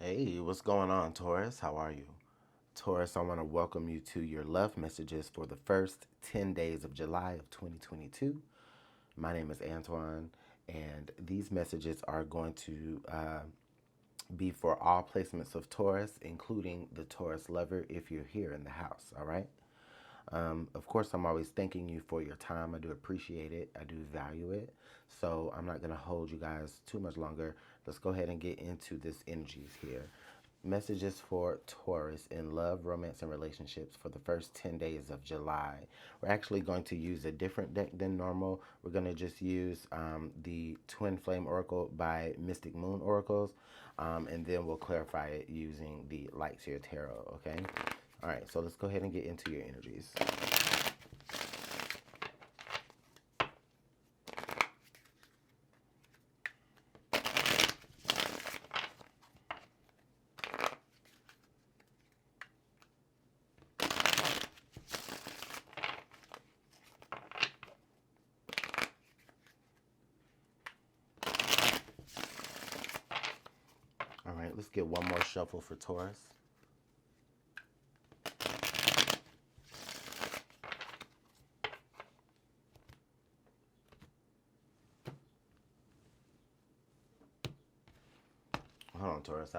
Hey, what's going on, Taurus? How are you? Taurus, I want to welcome you to your love messages for the first 10 days of July of 2022. My name is Antoine, and these messages are going to be for all placements of Taurus, including the Taurus lover if you're here in the house, all right? Of course, I'm always thanking you for your time. I do appreciate it. I do value it. So I'm not going to hold you guys too much longer. Let's go ahead and get into this energies here. Messages for Taurus in love, romance, and relationships for the first 10 days of July. We're actually going to use a different deck than normal. We're going to just use the Twin Flame Oracle by Mystic Moon Oracles, and then we'll clarify it using the Thier Tarot, okay? All right, so let's go ahead and get into your energies. All right, let's get one more shuffle for Taurus. Hold on, Taurus.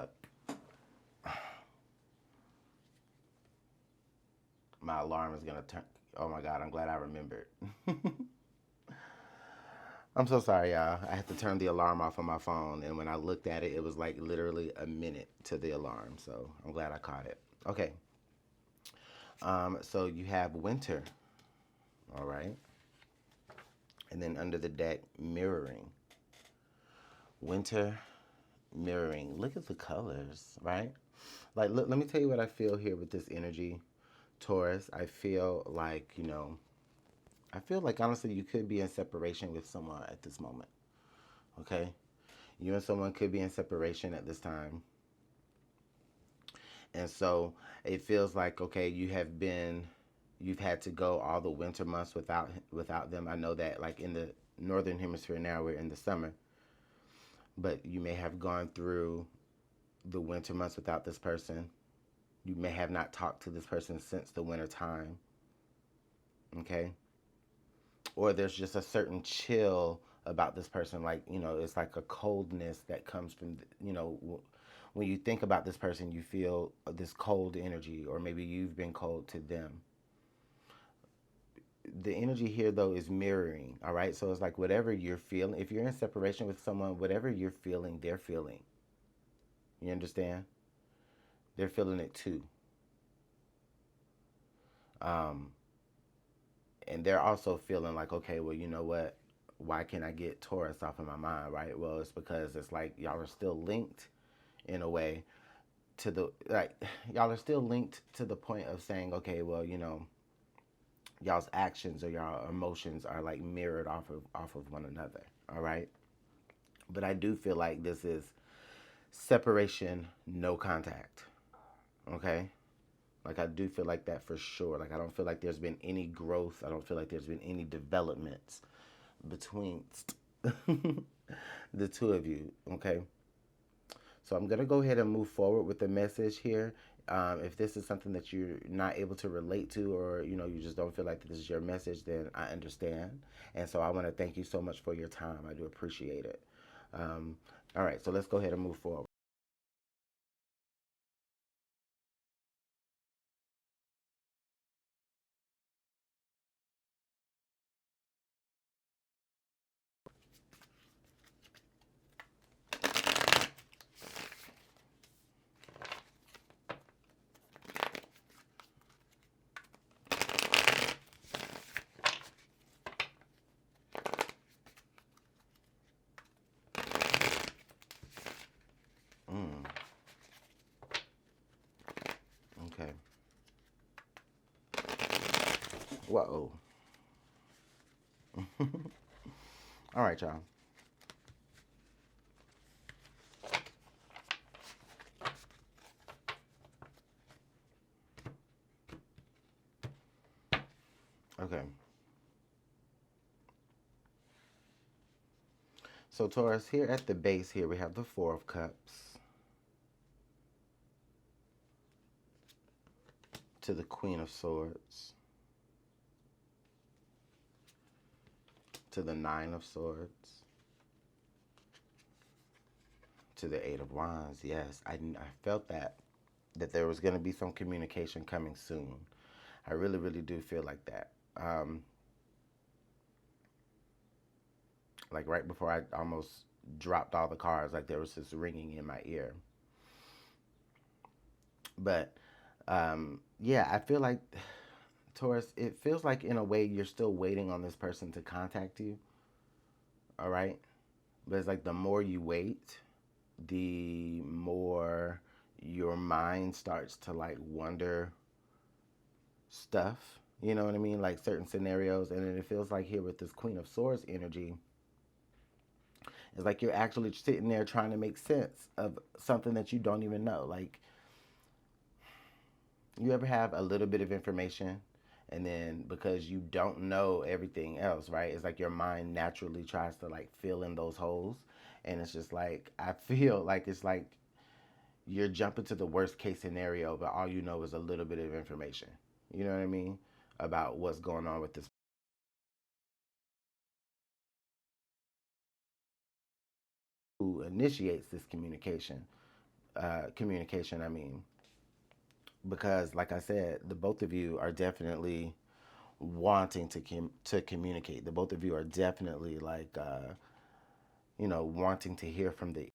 My alarm is going to turn. Oh my God, I'm glad I remembered. I'm so sorry, y'all. I had to turn the alarm off on my phone, and when I looked at it, it was like literally a minute to the alarm. So I'm glad I caught it. Okay. So you have winter. All right. And then under the deck, mirroring. Winter, mirroring. Look at the colors, right? Like, look, let me tell you what I feel here with this energy, Taurus. I feel like, I feel like honestly you could be in separation with someone at this moment. Okay? You and someone could be in separation at this time. And so it feels like, okay, you've had to go all the winter months without them. I know that like in the northern hemisphere now we're in the summer, but you may have gone through the winter months without this person. You may have not talked to this person since the winter time. Okay? Or there's just a certain chill about this person, like, it's like a coldness that comes from, when you think about this person you feel this cold energy, or maybe you've been cold to them. The energy here though is mirroring, all right? So it's like whatever you're feeling, if you're in separation with someone, whatever you're feeling, they're feeling. You understand? They're feeling it too. um and they're also feeling like, okay, well, you know what, why can't I get Taurus off of my mind, right? Well, it's because it's like y'all are still linked in a way to the, like, y'all are still linked to the point of saying, okay, well, y'all's actions or y'all emotions are like mirrored off of one another, all right? But I do feel like this is separation, no contact, okay? Like, I do feel like that for sure. Like, I don't feel like there's been any growth. I don't feel like there's been any developments between the two of you, okay? So I'm going to go ahead and move forward with the message here. If this is something that you're not able to relate to, or you just don't feel like this is your message, then I understand. And so I want to thank you so much for your time. I do appreciate it. Um, all right, so let's go ahead and move forward. Mm, okay. Whoa. All right, y'all. Okay. So Taurus, here at the base here we have the Four of Cups. to the Queen of Swords, to the Nine of Swords, to the Eight of Wands. Yes, I felt that there was going to be some communication coming soon. I really, really do feel like that. Like right before I almost dropped all the cards, like there was this ringing in my ear. But yeah, I feel like, Taurus, it feels like in a way you're still waiting on this person to contact you. All right. But it's like the more you wait, the more your mind starts to like wonder stuff. You know what I mean? Like certain scenarios. And then it feels like here with this Queen of Swords energy, it's like you're actually sitting there trying to make sense of something that you don't even know. Like, you ever have a little bit of information and then because you don't know everything else, right? It's like your mind naturally tries to like fill in those holes. And it's just like, I feel like it's like you're jumping to the worst case scenario, but all you know is a little bit of information. You know what I mean? About what's going on with this. Who initiates this communication, I mean, because like I said, the both of you are definitely wanting to communicate. The both of you are definitely like wanting to hear from the.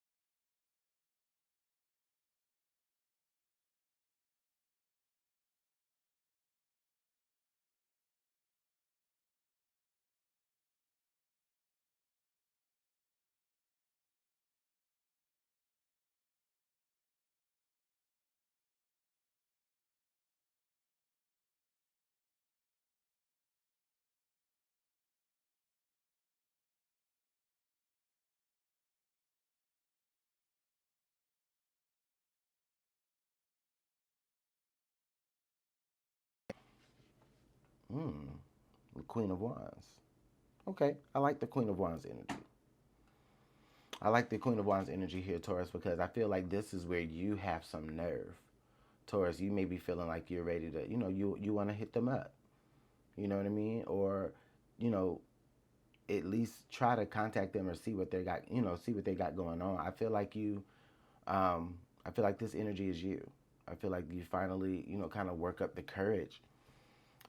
Hmm, the Queen of Wands. Okay, I like the Queen of Wands energy. I like the Queen of Wands energy here, Taurus, because I feel like this is where you have some nerve. Taurus, you may be feeling like you're ready to, you want to hit them up. You know what I mean? Or, you know, at least try to contact them or see what they got, see what they got going on. I feel like this energy is you. I feel like you finally, kind of work up the courage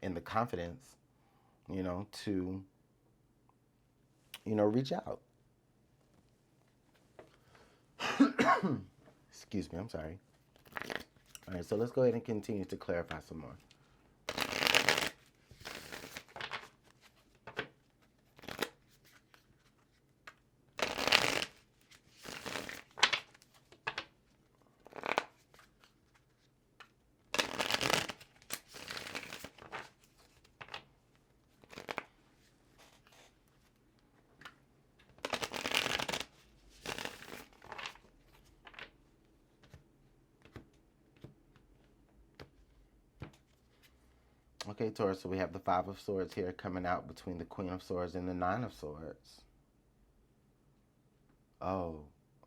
and the confidence, to, reach out. Excuse me, I'm sorry. All right, so let's go ahead and continue to clarify some more. Okay, Taurus, so we have the Five of Swords here coming out between the Queen of Swords and the Nine of Swords. Oh,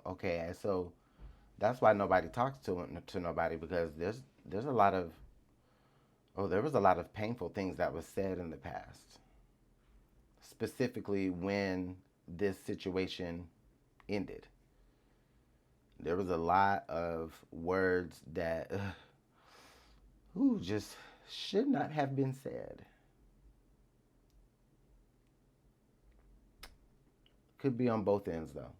okay. So that's why nobody talks to nobody, because there's a lot of there was a lot of painful things that was said in the past, specifically when this situation ended. There was a lot of words that just should not have been said. Could be on both ends though.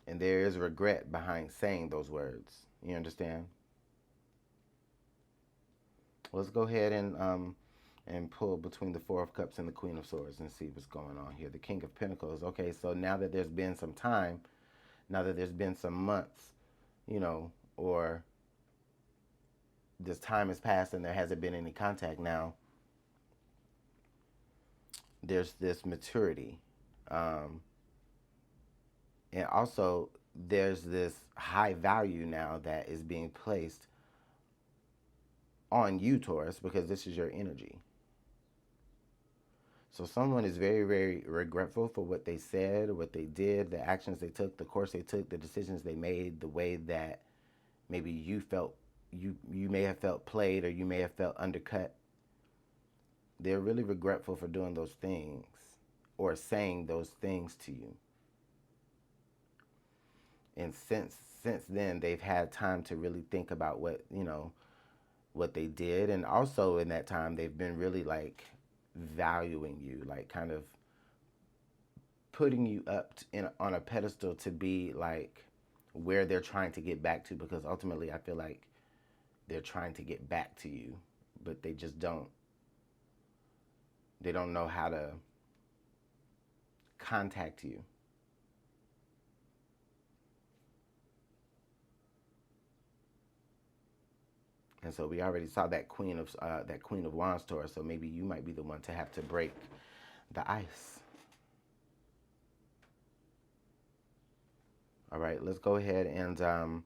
And there is regret behind saying those words. You understand? Let's go ahead and pull between the Four of Cups and the Queen of Swords and see what's going on here. The King of Pentacles. Okay, so now that there's been some time, now that there's been some months, or this time has passed and there hasn't been any contact now, there's this maturity. And also, there's this high value now that is being placed on you, Taurus, because this is your energy. So someone is very, very regretful for what they said, what they did, the actions they took, the course they took, the decisions they made, the way that maybe you felt, you may have felt played or you may have felt undercut. They're really regretful for doing those things or saying those things to you. And since then they've had time to really think about what, what they did, and also in that time they've been really like valuing you, like kind of putting you up on a pedestal to be like where they're trying to get back to, because ultimately I feel like they're trying to get back to you, but they don't know how to contact you. And so we already saw that Queen of Wands, Taurus. So maybe you might be the one to have to break the ice. All right, let's go ahead and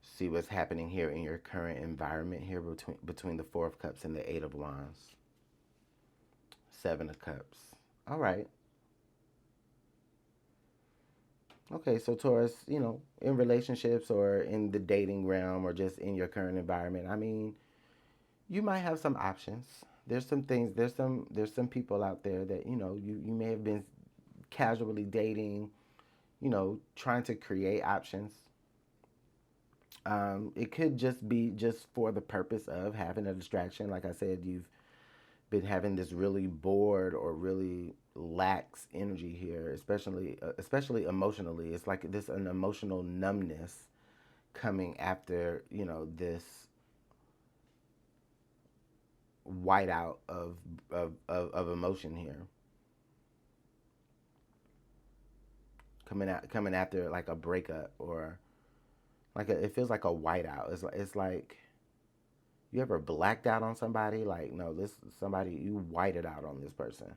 see what's happening here in your current environment here between the Four of Cups and the Eight of Wands. Seven of Cups. All right. Okay, so Taurus, in relationships or in the dating realm or just in your current environment, I mean, you might have some options. There's some things, there's some people out there that, you may have been casually dating, trying to create options. It could just be just for the purpose of having a distraction. Like I said, you've been having this really bored or really lax energy here, especially emotionally. It's like an emotional numbness coming after, this whiteout of emotion here. Coming after like a breakup, or it feels like a whiteout. It's like you ever blacked out on somebody? Like, no, this somebody, you whited out on this person.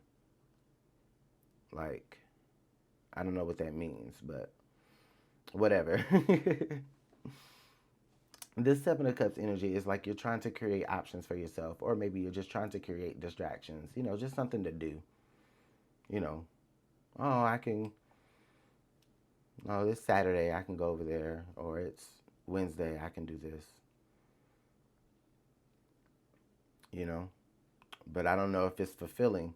Like, I don't know what that means, but whatever. This Seven of Cups energy is like you're trying to create options for yourself, or maybe you're just trying to create distractions, just something to do. You know, oh, this Saturday I can go over there, or it's Wednesday I can do this, but I don't know if it's fulfilling,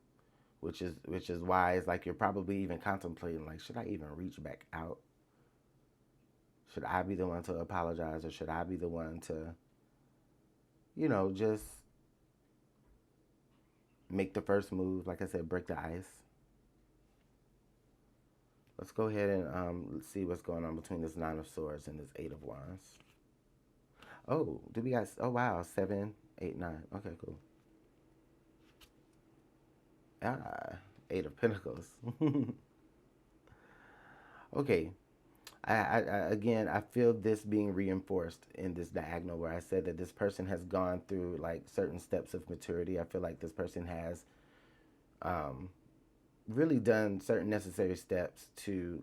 which is why it's like you're probably even contemplating, like, should I even reach back out? Should I be the one to apologize, or should I be the one to, just make the first move? Like I said, break the ice. Let's go ahead and let's see what's going on between this Nine of Swords and this Eight of Wands. Oh, do we got? Oh wow, 7, 8, 9. Okay, cool. Ah, Eight of Pentacles. Okay. Again, I feel this being reinforced in this diagonal where I said that this person has gone through like certain steps of maturity. I feel like this person has really done certain necessary steps to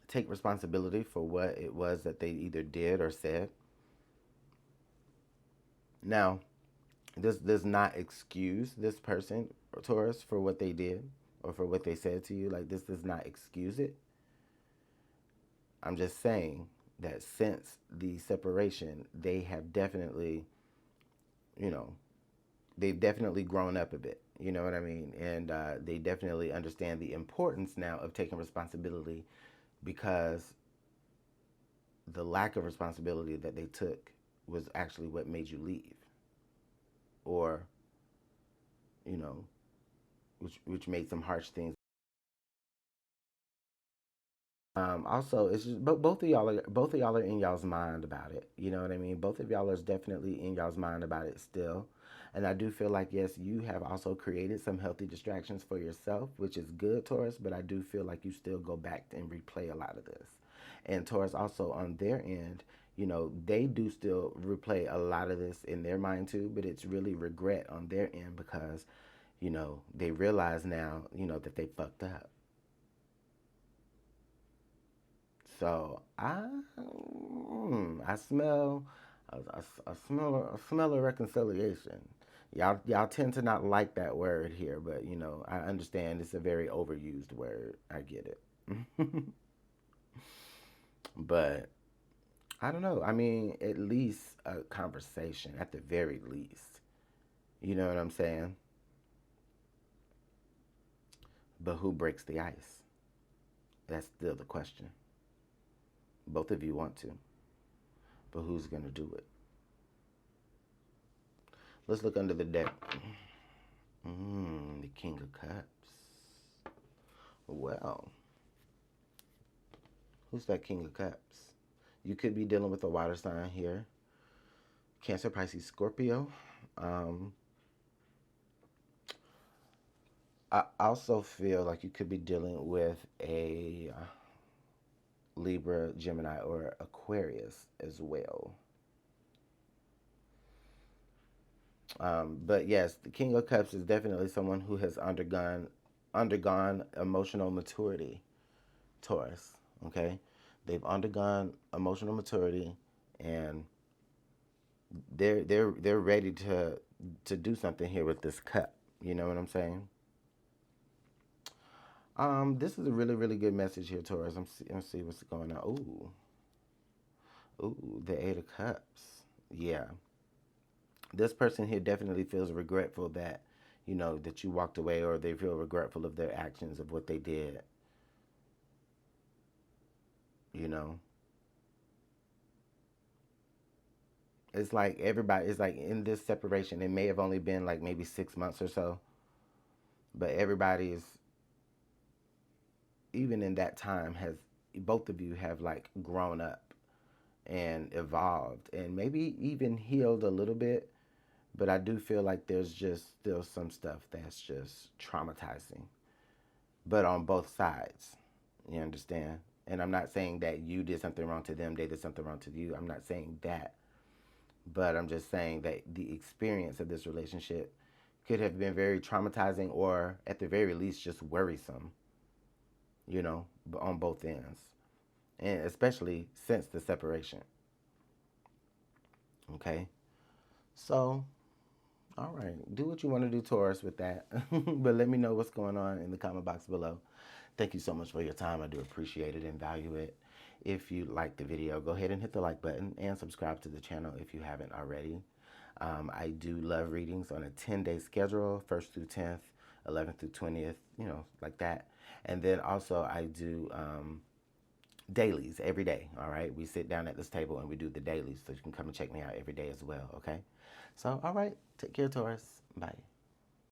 take responsibility for what it was that they either did or said. Now, this does not excuse this person, Taurus, for what they did or for what they said to you. Like, this does not excuse it. I'm just saying that since the separation, they have definitely, they've definitely grown up a bit. You know what I mean? And they definitely understand the importance now of taking responsibility, because the lack of responsibility that they took was actually what made you leave. Or, which made some harsh things. Also, it's just, but both of y'all are in y'all's mind about it. You know what I mean? Both of y'all are definitely in y'all's mind about it still. And I do feel like, yes, you have also created some healthy distractions for yourself, which is good, Taurus, but I do feel like you still go back and replay a lot of this. And Taurus also on their end, they do still replay a lot of this in their mind too, but it's really regret on their end because, they realize now, that they fucked up. So I smell, I smell a reconciliation. Y'all tend to not like that word here, but I understand it's a very overused word. I get it. But I don't know. I mean, at least a conversation, at the very least. You know what I'm saying? But who breaks the ice? That's still the question. Both of you want to, but who's going to do it? Let's look under the deck. The King of Cups. Well, who's that King of Cups? You could be dealing with a water sign here. Cancer, Pisces, Scorpio. I also feel like you could be dealing with a Libra, Gemini, or Aquarius as well. But yes, the King of Cups is definitely someone who has undergone emotional maturity. Taurus, okay, they've undergone emotional maturity, and they're ready to do something here with this cup. You know what I'm saying? This is a really, really good message here, Taurus. I'm see what's going on. Ooh, the Eight of Cups. Yeah, this person here definitely feels regretful that, you know, that you walked away, or they feel regretful of their actions, of what they did. You know, it's like everybody. It's like in this separation, it may have only been like maybe 6 months or so, but everybody's, even in that time, has, both of you have like grown up and evolved and maybe even healed a little bit. But I do feel like there's just still some stuff that's just traumatizing, but on both sides. You understand? And I'm not saying that you did something wrong to them, they did something wrong to you. I'm not saying that. But I'm just saying that the experience of this relationship could have been very traumatizing, or at the very least just worrisome, you know, on both ends. And especially since the separation. Okay? So, all right. Do what you want to do, Taurus, with that. But let me know what's going on in the comment box below. Thank you so much for your time. I do appreciate it and value it. If you liked the video, go ahead and hit the like button and subscribe to the channel if you haven't already. I do love readings on a 10-day schedule, 1st through 10th, 11th through 20th, you know, like that. And then also I do dailies every day, all right? We sit down at this table and we do the dailies, so you can come and check me out every day as well, okay? So, all right, take care, Taurus. Bye.